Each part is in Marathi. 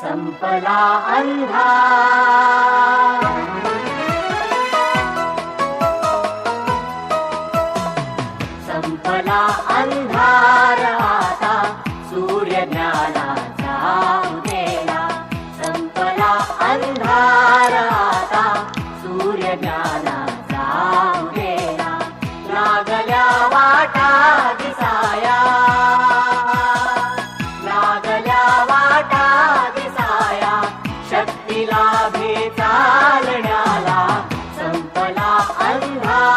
संपला अंधार, संपला अंधार आता सूर्य ज्ञानाचा उदेला, संपला अंधार आता सूर्य ज्ञानाचा उदेला, लागल्या वाटा दिसाया, लागल्या वाटा दिसाया, शक्ती लाभे चालण्याला, संपला अंधार,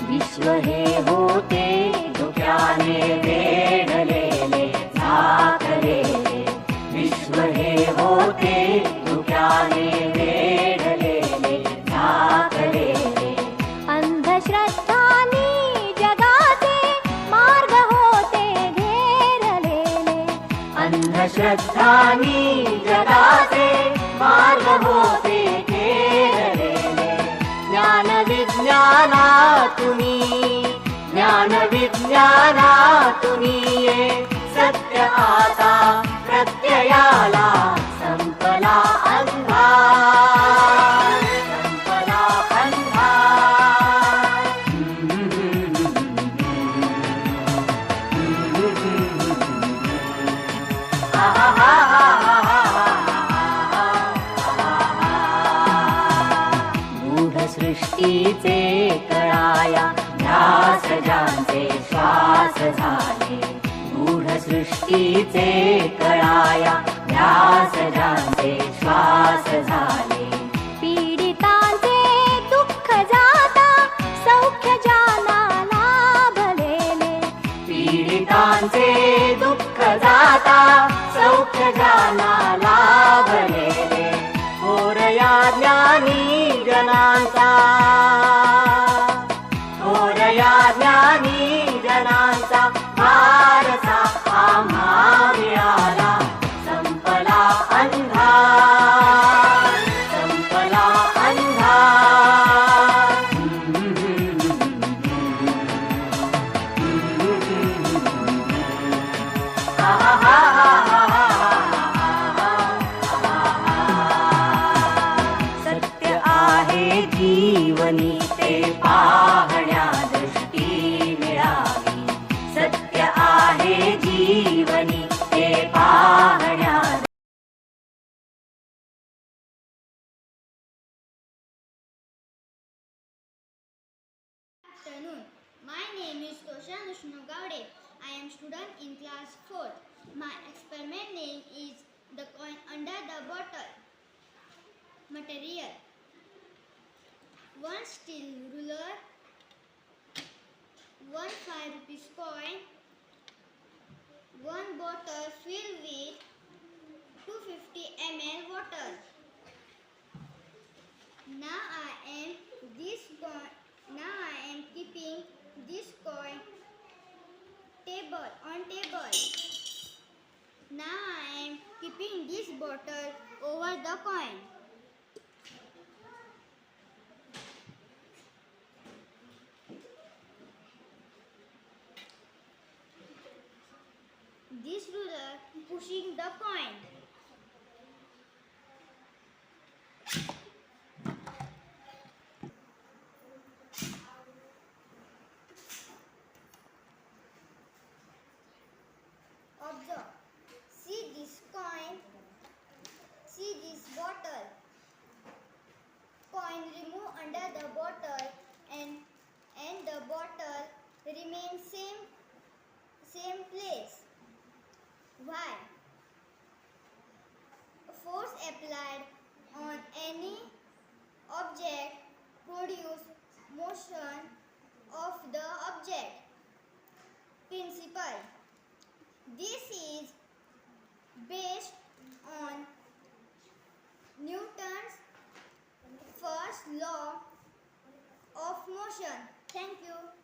विश्व हे होते धुक्याने वेढलेले झाकलेले, विश्व हे होते धुक्याने वेढलेले झाकलेले, अंधश्रद्धानी जगाचे मार्ग होते घेरलेले, अंधश्रद्धानी जगाचे मार्ग होते घेरलेले, ज्ञान विज्ञानातुनी, ज्ञान विज्ञानातुनी ये सत्य आता प्रत्ययाला, संपला अंधार, संपला अंधार, गूढ सृष्टीचे कळाया ध्यास ज्यांचे श्वास झाले, गूढ सृष्टीचे कळाया ध्यास ज्यांचे श्वास झाले, पीडितांचे दुःख जाता सौख्य ज्याला लाभलेले, पीडितांचे दुःख जाता सौख्य ज्याला लाभलेले, थोरया ज्ञानी जनांचा, थोरया ज्ञानी जनांचा वारसा आम्हा मिळाला, संपला अंधार, संपला अंधार, सत्य आहे जीवनी ते पाहण्या दृष्टी मिळावी, सत्य आहे जीवनी ते पाहण्या Afternoon. My name is Tosha Nushnu Gowde. I am student in class 4. My experiment name is the coin under the bottle. Material: 1 steel ruler, 1 5 rupees coin, 1 bottle filled with 250 ml water. Now I am keeping this coin on table. Now I am keeping this bottle over the coin. This ruler pushing the coin. Observe. See this coin. See this bottle. Coin remove under the bottle and the bottle remains same place. Why? Force applied on any object produce motion of the object. Principle. This is based on Newton's first law of motion. Thank you.